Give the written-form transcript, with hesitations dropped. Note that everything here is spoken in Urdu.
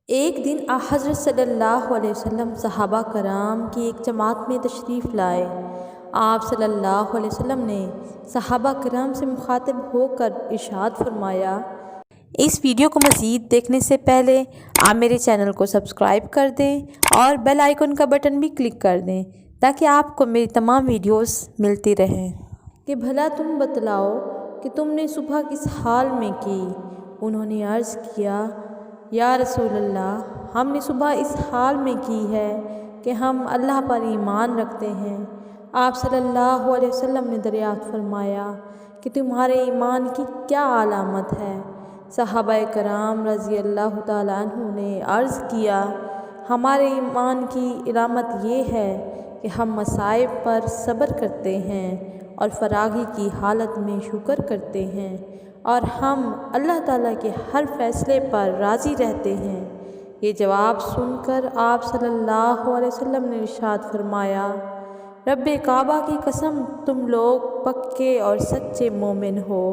ایک دن حضرت صلی اللہ علیہ وسلم صحابہ کرام کی ایک جماعت میں تشریف لائے۔ آپ صلی اللہ علیہ وسلم نے صحابہ کرام سے مخاطب ہو کر ارشاد فرمایا، اس ویڈیو کو مزید دیکھنے سے پہلے آپ میرے چینل کو سبسکرائب کر دیں اور بیل آئیکن کا بٹن بھی کلک کر دیں تاکہ آپ کو میری تمام ویڈیوز ملتی رہیں۔ کہ بھلا تم بتلاؤ کہ تم نے صبح کس حال میں کی؟ انہوں نے عرض کیا، یا رسول اللہ، ہم نے صبح اس حال میں کی ہے کہ ہم اللہ پر ایمان رکھتے ہیں۔ آپ صلی اللہ علیہ وسلم نے دریافت فرمایا کہ تمہارے ایمان کی کیا علامت ہے؟ صحابہ کرام رضی اللہ تعالیٰ عنہ نے عرض کیا، ہمارے ایمان کی علامت یہ ہے کہ ہم مصائب پر صبر کرتے ہیں اور فراغی کی حالت میں شکر کرتے ہیں، اور ہم اللہ تعالیٰ کے ہر فیصلے پر راضی رہتے ہیں۔ یہ جواب سن کر آپ صلی اللہ علیہ وسلم نے ارشاد فرمایا، رب کعبہ کی قسم، تم لوگ پکے اور سچے مومن ہو۔